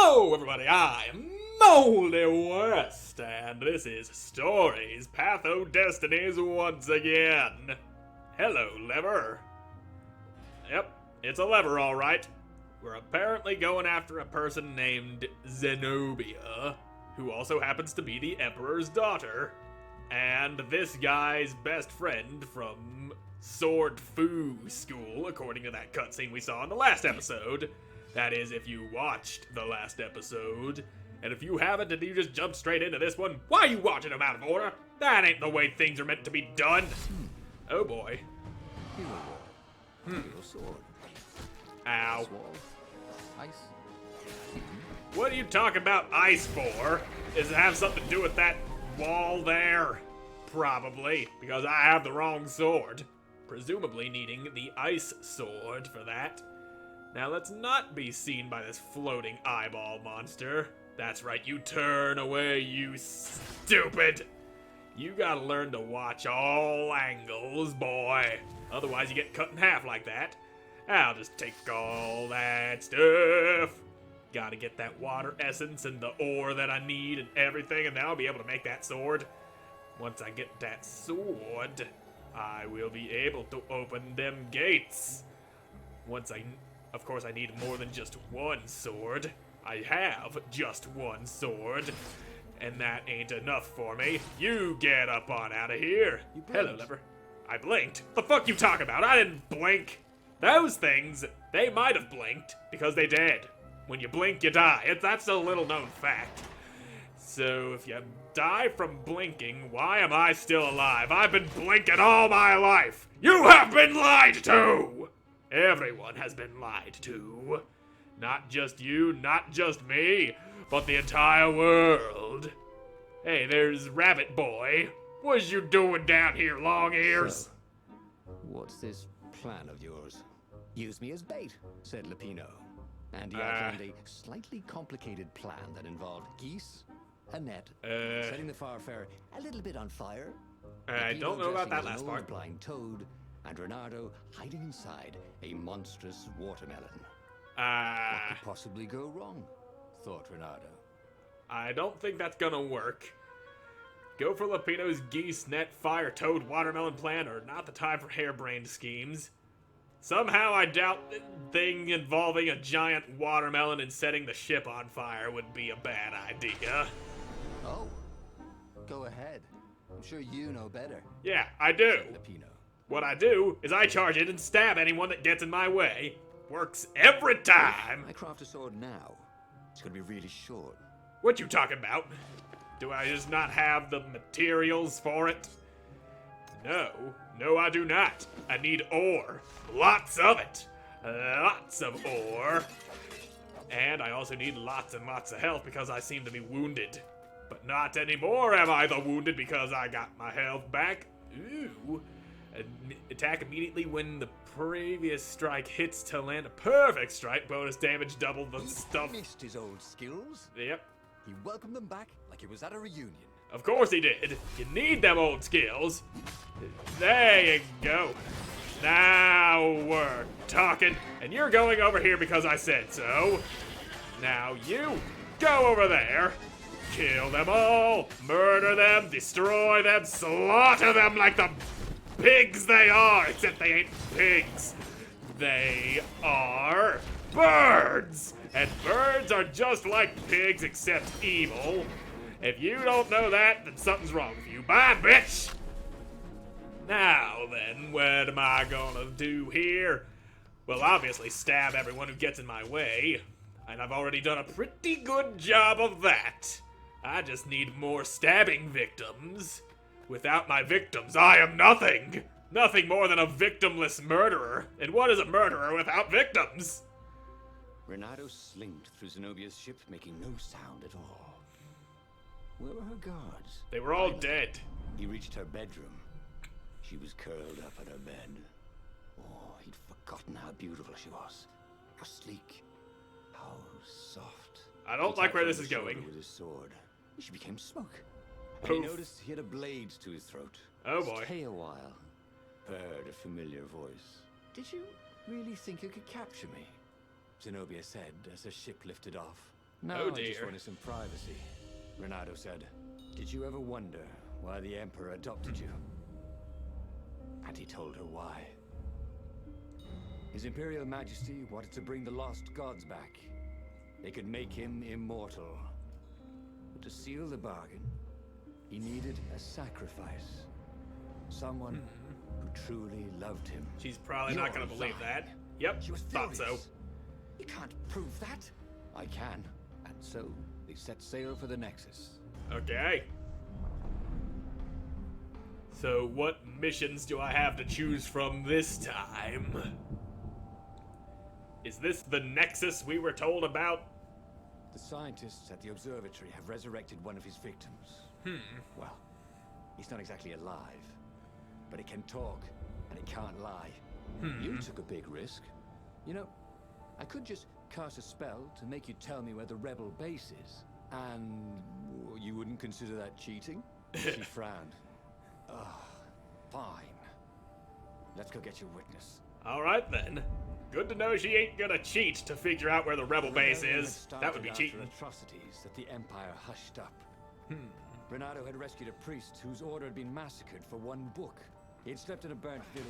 Hello, everybody. I am Moldy West, and this is Stories, Patho Destinies once again. Hello, Lever. Yep, it's a lever, all right. We're apparently going after a person named Zenobia, who also happens to be the Emperor's daughter, and this guy's best friend from Sword Fu School, according to that cutscene we saw in the last episode. That is, if you watched the last episode. And if you haven't, and you just jumped straight into this one, why are you watching them out of order? That ain't the way things are meant to be done. Oh boy. Your sword. Ow. Ice. What are you talking about ice for? Does it have something to do with that wall there? Probably, because I have the wrong sword. Presumably needing the ice sword for that. Now let's not be seen by this floating eyeball monster. That's right, you turn away, you stupid! You gotta learn to watch all angles, boy. Otherwise you get cut in half like that. I'll just take all that stuff. Gotta get that water essence and the ore that I need and everything, and then I'll be able to make that sword. Once I get that sword, I will be able to open them gates. Of course, I need more than just one sword. I have just one sword, and that ain't enough for me. You get up on out of here. Hello, Lever. I blinked. The fuck you talking about? I didn't blink. Those things, they might have blinked, because they did. When you blink, you die. That's a little known fact. So if you die from blinking, why am I still alive? I've been blinking all my life. You have been lied to! Everyone has been lied to. Not just you, not just me, but the entire world. Hey, there's Rabbit Boy. What's you doing down here, long ears? So, what's this plan of yours? Use me as bait, said Lupino. And he outlined a slightly complicated plan that involved geese, a net, setting the Farfarer a little bit on fire. I don't know about that last part. Blind toad, and Renardo hiding inside a monstrous watermelon. What could possibly go wrong? Thought Renardo. I don't think that's gonna work. Go for Lupino's geese, net, fire, toad, watermelon plan, or not the time for harebrained schemes. Somehow I doubt the thing involving a giant watermelon and setting the ship on fire would be a bad idea. Oh, go ahead. I'm sure you know better. Yeah, I do. Lupino. What I do is I charge it and stab anyone that gets in my way. Works every time. I craft a sword now. It's gonna be really short. What you talking about? Do I just not have the materials for it? No, I do not. I need ore. Lots of it. Lots of ore. And I also need lots and lots of health because I seem to be wounded. But not anymore am I the wounded because I got my health back. Ooh. Attack immediately when the previous strike hits to land a perfect strike. Bonus damage, double the stuff. He missed his old skills. Yep. He welcomed them back like he was at a reunion. Of course he did. You need them old skills. There you go. Now we're talking. And you're going over here because I said so. Now you go over there. Kill them all. Murder them. Destroy them. Slaughter them like the pigs they are. Except they ain't pigs. They are birds. And birds are just like pigs except evil. If you don't know that, then something's wrong with you. Bye, bitch! Now then, what am I gonna do here? Well, obviously stab everyone who gets in my way. And I've already done a pretty good job of that. I just need more stabbing victims. Without my victims, I am nothing! Nothing more than a victimless murderer. And what is a murderer without victims? Renardo slinked through Zenobia's ship, making no sound at all. Where were her guards? They were all dead. He reached her bedroom. She was curled up on her bed. Oh, he'd forgotten how beautiful she was. How sleek. How soft. I don't like where this is going. With his sword. She became smoke. And Poof. he noticed he had a blade to his throat. Oh boy. Stay a while. Heard a familiar voice. Did you really think you could capture me? Zenobia said as the ship lifted off. No, Oh I just dear. wanted some privacy. Renato said, "Did you ever wonder why the Emperor adopted you?" And he told her why. His Imperial Majesty wanted to bring the lost gods back. They could make him immortal. But to seal the bargain, he needed a sacrifice. Someone who truly loved him. She's probably not gonna believe that. Yep, She was thought so. furious. You can't prove that. I can. And so, they set sail for the Nexus. Okay. So what missions do I have to choose from this time? Is this the Nexus we were told about? The scientists at the observatory have resurrected one of his victims. Well, he's not exactly alive, but he can talk, and he can't lie. You took a big risk. You know, I could just cast a spell to make you tell me where the rebel base is. And you wouldn't consider that cheating? She frowned. Fine. Let's go get your witness. Alright then. Good to know she ain't gonna cheat to figure out where the rebel base is. That would be cheating. Atrocities that the Empire hushed up. Renato had rescued a priest whose order had been massacred for one book. He had slept in a burnt village.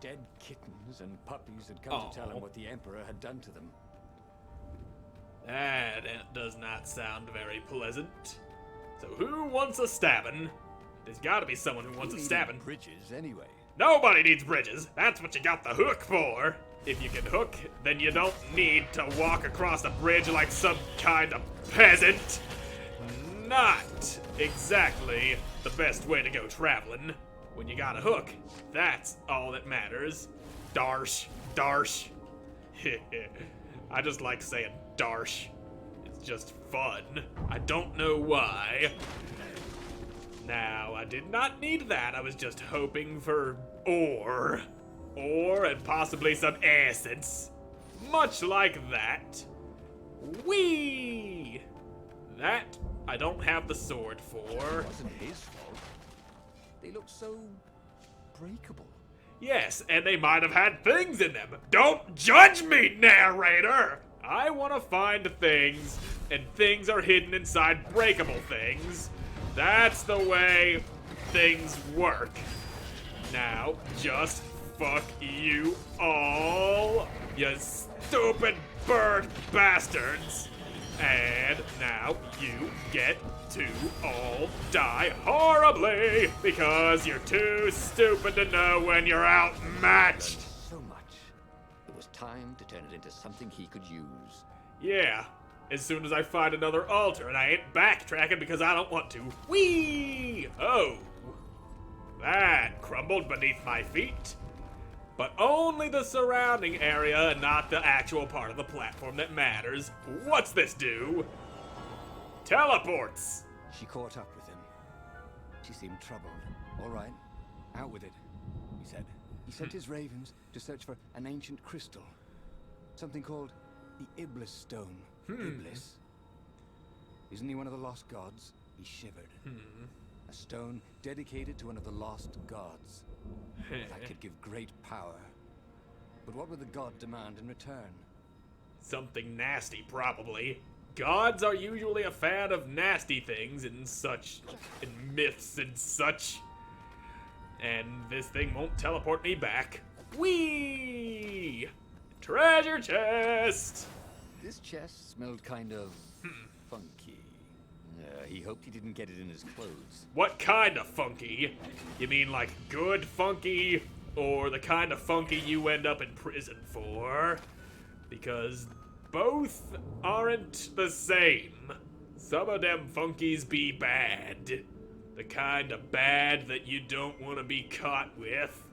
Dead kittens and puppies had come to tell him what the Emperor had done to them. That does not sound very pleasant. So who wants a stabbing? There's gotta be someone who wants a stabbing. Bridges, anyway. Nobody needs bridges. That's what you got the hook for. If you can hook, then you don't need to walk across a bridge like some kind of peasant. Not exactly the best way to go traveling. When you got a hook, that's all that matters. Darsh, darsh. I just like saying darsh. It's just fun. I don't know why. Now, I did not need that. I was just hoping for ore. Ore and possibly some essence. Much like that. Whee! That I don't have the sword for. It wasn't his fault. They look so breakable. Yes, and they might have had things in them. Don't judge me, narrator! I want to find things, and things are hidden inside breakable things. That's the way things work. Now, just fuck you all, you stupid bird bastards. And now you get to all die horribly because you're too stupid to know when you're outmatched. So much. It was time to turn it into something he could use. Yeah, as soon as I find another altar, and I ain't backtracking because I don't want to. Whee! Oh, that crumbled beneath my feet. But only the surrounding area and not the actual part of the platform that matters. What's this do? Teleports! She caught up with him. She seemed troubled. All right, out with it, he said. He sent his ravens to search for an ancient crystal. Something called the Iblis Stone. Iblis. Isn't he one of the lost gods? He shivered. A stone dedicated to one of the lost gods. That could give great power. But what would the god demand in return? Something nasty, probably. Gods are usually a fan of nasty things and such, and myths and such. And this thing won't teleport me back. Whee! Treasure chest! This chest smelled kind of funky. He hoped he didn't get it in his clothes. What kind of funky? You mean like good funky, or the kind of funky you end up in prison for? Because both aren't the same. Some of them funkies be bad. The kind of bad that you don't want to be caught with.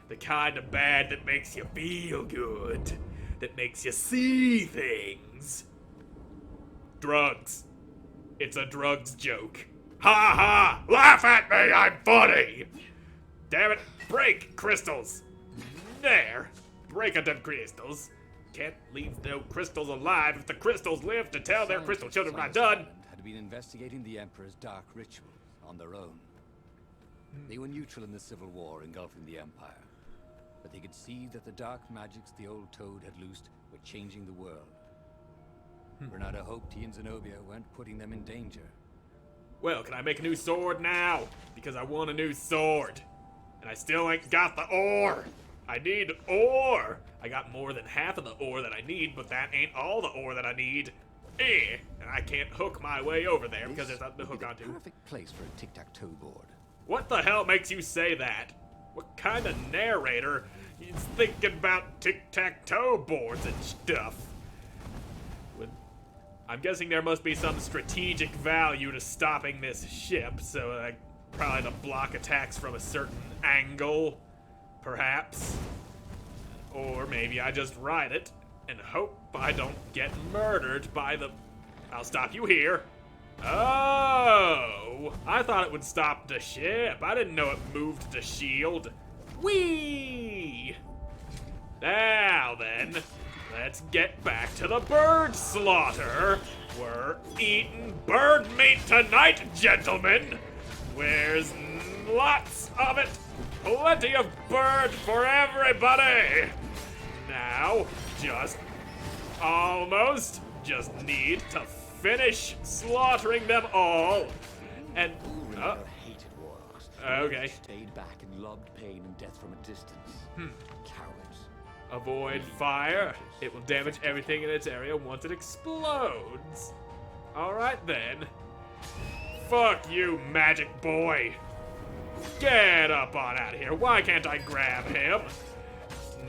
The kind of bad that makes you feel good. That makes you see things. Drugs. It's a drugs joke. Ha ha! Laugh at me! I'm funny! Damn it! Break crystals! There! Break a them crystals. Can't leave no crystals alive if the crystals live to tell their crystal children what I've done. Had been investigating the Emperor's dark rituals on their own. They were neutral in the civil war engulfing the Empire, but they could see that the dark magics the old Toad had loosed were changing the world. Renato hoped he and Zenobia weren't putting them in danger. Well, can I make a new sword now? Because I want a new sword. And I still ain't got the ore. I need ore. I got more than half of the ore that I need, but that ain't all the ore that I need. And I can't hook my way over there because there's nothing to hook onto. Perfect place for a tic-tac-toe board. What the hell makes you say that? What kind of narrator is thinking about tic-tac-toe boards and stuff? I'm guessing there must be some strategic value to stopping this ship, so probably to block attacks from a certain angle, perhaps. Or maybe I just ride it and hope I don't get murdered by the... I'll stop you here. Oh, I thought it would stop the ship. I didn't know it moved the shield. Whee! Now then, let's get back to the bird slaughter. We're eating bird meat tonight, gentlemen. There's lots of it. Plenty of bird for everybody. Now, just need to finish slaughtering them all. And Renato hated warlocks. Okay. Stayed back and lobbed pain and death from a distance. Cowards. Avoid fire. It will damage everything in its area once it explodes. Alright then. Fuck you, magic boy. Get up on out of here. Why can't I grab him?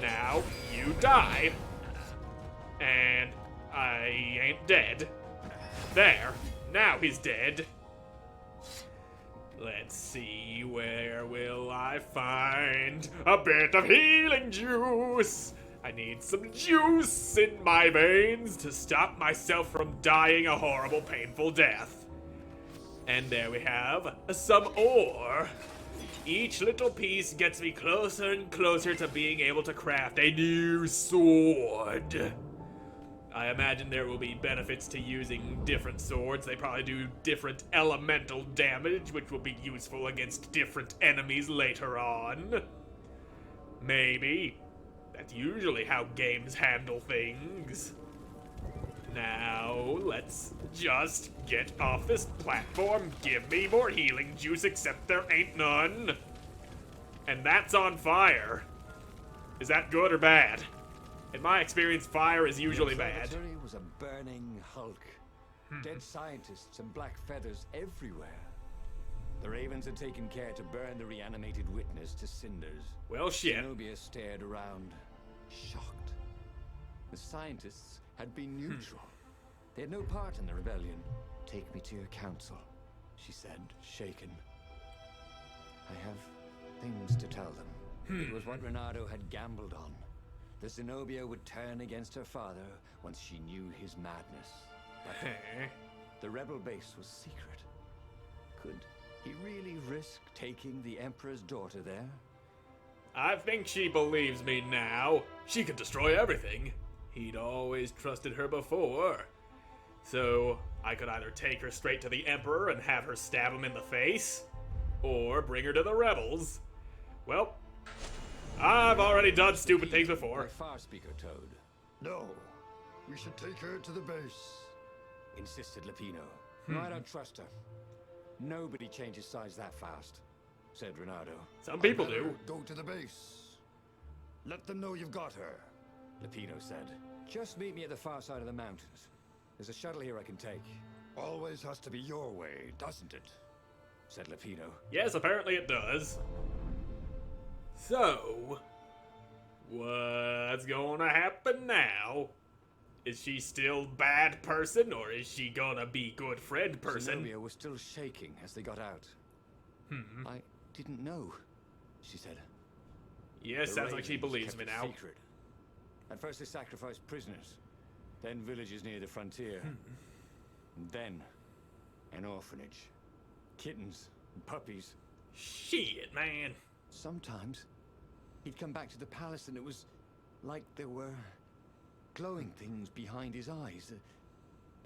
Now you die. And I ain't dead. There. Now he's dead. Let's see, where will I find a bit of healing juice? I need some juice in my veins to stop myself from dying a horrible, painful death. And there we have some ore. Each little piece gets me closer and closer to being able to craft a new sword. I imagine there will be benefits to using different swords. They probably do different elemental damage, which will be useful against different enemies later on. Maybe. That's usually how games handle things. Now, let's just get off this platform. Give me more healing juice, except there ain't none. And that's on fire. Is that good or bad? In my experience, fire is usually bad. The observatory was a burning hulk. Dead scientists and black feathers everywhere. The Ravens had taken care to burn the reanimated witness to cinders. Well, shit. Zenobia stared around, shocked. The scientists had been neutral. They had no part in the rebellion. Take me to your council, she said, shaken. I have things to tell them. It was what Renato had gambled on. The Zenobia would turn against her father once she knew his madness. But the rebel base was secret. Could he really risk taking the Emperor's daughter there? I think she believes me now. She could destroy everything. He'd always trusted her before. So, I could either take her straight to the Emperor and have her stab him in the face, or bring her to the rebels. Well, I've already done stupid things before. My far speaker, Toad. No, we should take her to the base. Insisted Lupino. No, I don't trust her. Nobody changes sides that fast, said Renato. Some people I'd better do. Go to the base. Let them know you've got her. Lupino said. Just meet me at the far side of the mountains. There's a shuttle here I can take, Always has to be your way, doesn't it? said Lupino. Yes, apparently it does. So, what's gonna happen now? Is she still bad person, or is she gonna be good friend person? Zenobia was still shaking as they got out. I didn't know, she said. Yes, The sounds like she Ravens believes kept me it now. secret. At first they sacrificed prisoners, then villages near the frontier, and then an orphanage. Kittens and puppies. Shit, man. Sometimes he'd come back to the palace and it was like there were glowing things behind his eyes.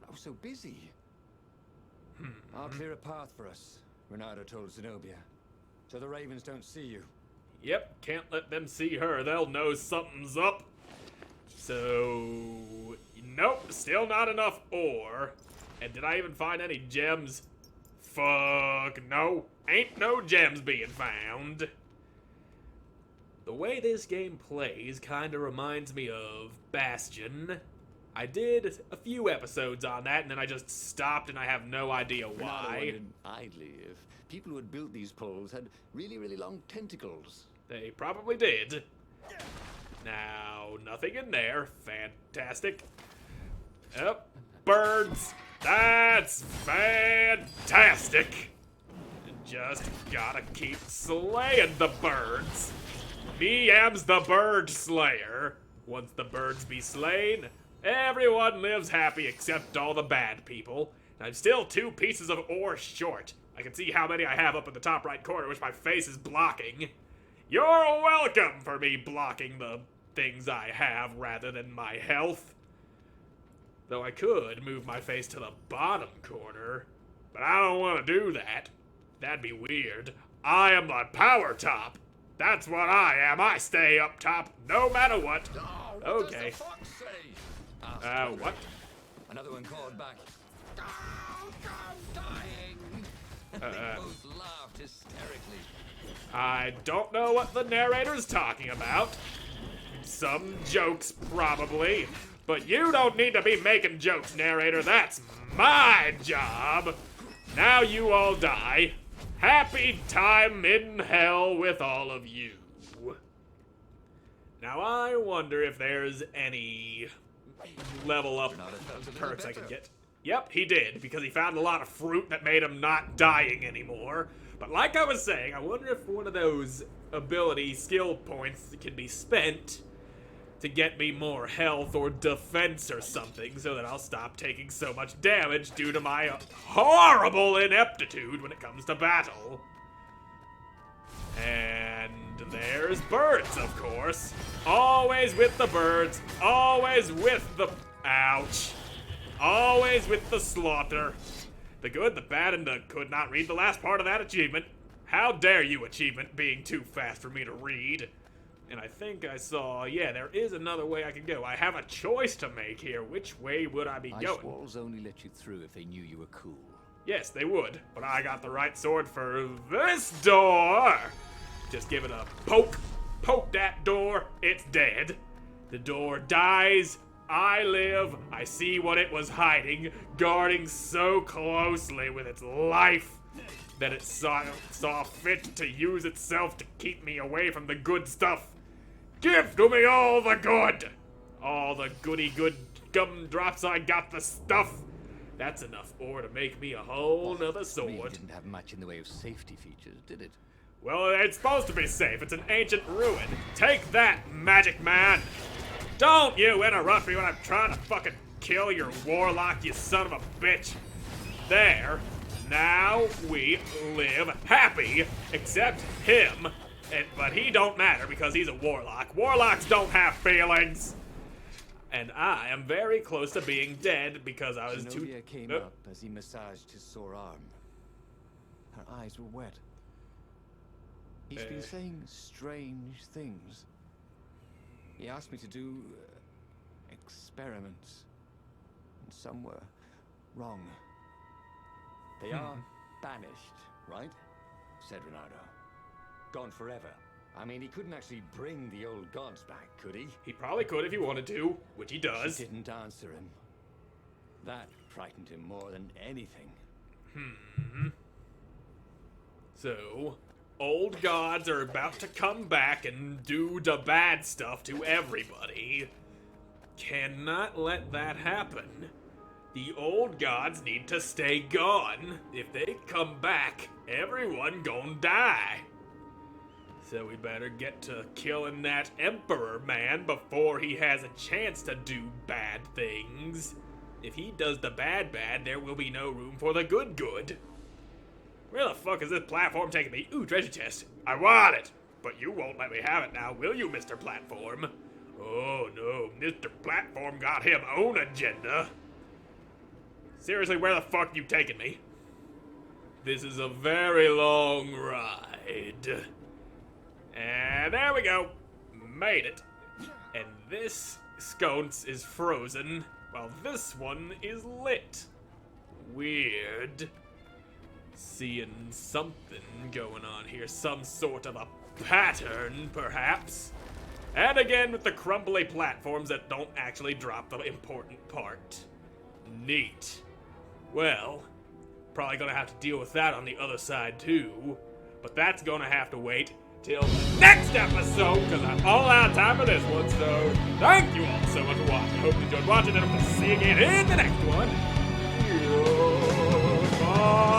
I was so busy. I'll clear a path for us, Renato told Zenobia, so the Ravens don't see you. Yep, can't let them see her. They'll know something's up. So, Nope, still not enough ore. And did I even find any gems? Fuck no. Ain't no gems being found. The way this game plays kinda reminds me of Bastion. I did a few episodes on that, and then I just stopped, and I have no idea Bernardo why. wondered idly if people who had built these poles had really, really long tentacles. They probably did. Now, nothing in there. Fantastic. Yep, birds. That's fantastic. Just gotta keep slaying the birds. Me am's the bird slayer. Once the birds be slain, everyone lives happy except all the bad people. And I'm still 2 pieces of ore short. I can see how many I have up in the top right corner, which my face is blocking. You're welcome for me blocking the things I have rather than my health. Though I could move my face to the bottom corner, but I don't want to do that. That'd be weird. I am the power top. That's what I am. I stay up top no matter what. Oh, what Okay. does the fox say? What? Another one called back. Oh, I'm dying. They both laughed hysterically. I don't know what the narrator's talking about. Some jokes, probably. But you don't need to be making jokes, narrator. That's my job. Now you all die. Happy time in hell with all of you. Now I wonder if there's any level up perks I can get. Yep, he did, because he found a lot of fruit that made him not dying anymore. But like I was saying, I wonder if one of those ability skill points can be spent to get me more health or defense or something, so that I'll stop taking so much damage due to my horrible ineptitude when it comes to battle. And there's birds, of course. Always with the birds, always with the... Ouch. Always with the slaughter. The good, the bad, and the could not read the last part of that achievement. How dare you, achievement, being too fast for me to read. And I think I saw, yeah, there is another way I can go. I have a choice to make here. Which way would I be Ice going? walls only let you through if they knew you were cool. Yes, they would. But I got the right sword for this door. Just give it a poke. Poke that door. It's dead. The door dies. I live. I see what it was hiding, guarding so closely with its life that it saw fit to use itself to keep me away from the good stuff. Give to me all the good! All the goody good gumdrops, I got the stuff! That's enough ore to make me a whole nother Really sword. didn't have much in the way of safety features, did it? Well, it's supposed to be safe. It's an ancient ruin. Take that, magic man! Don't you interrupt me when I'm trying to fucking kill your warlock, you son of a bitch! There. Now we live happy, except him. But he don't matter because he's a warlock. Warlocks don't have feelings. And I am very close to being dead because I was too... Zenobia came up as he massaged his sore arm. Her eyes were wet. He's been saying strange things. He asked me to do experiments, and some were wrong. They are banished, right? Said Ronaldo. Gone forever. I mean, he couldn't actually bring the old gods back, could he? He probably could if he wanted to, which he does. She didn't answer him. That frightened him more than anything. So, old gods are about to come back and do the bad stuff to everybody. Cannot let that happen. The old gods need to stay gone. If they come back, everyone gon' die. So we better get to killing that Emperor man before he has a chance to do bad things. If he does the bad, there will be no room for the good. Where the fuck is this platform taking me? Ooh, treasure chest. I want it! But you won't let me have it now, will you, Mr. Platform? Oh no, Mr. Platform got him own agenda. Seriously, where the fuck you taking me? This is a very long ride. And there we go. Made it. And this sconce is frozen. while this one is lit. Weird. Seeing something going on here, some sort of a pattern, perhaps. And again with the crumbly platforms that don't actually drop the important part. Neat. Well, probably gonna have to deal with that on the other side too. But that's gonna have to wait till the next episode, because I'm all out of time for this one. So thank you all so much for watching. I hope you enjoyed watching, and I'm gonna see you again in the next one. Goodbye.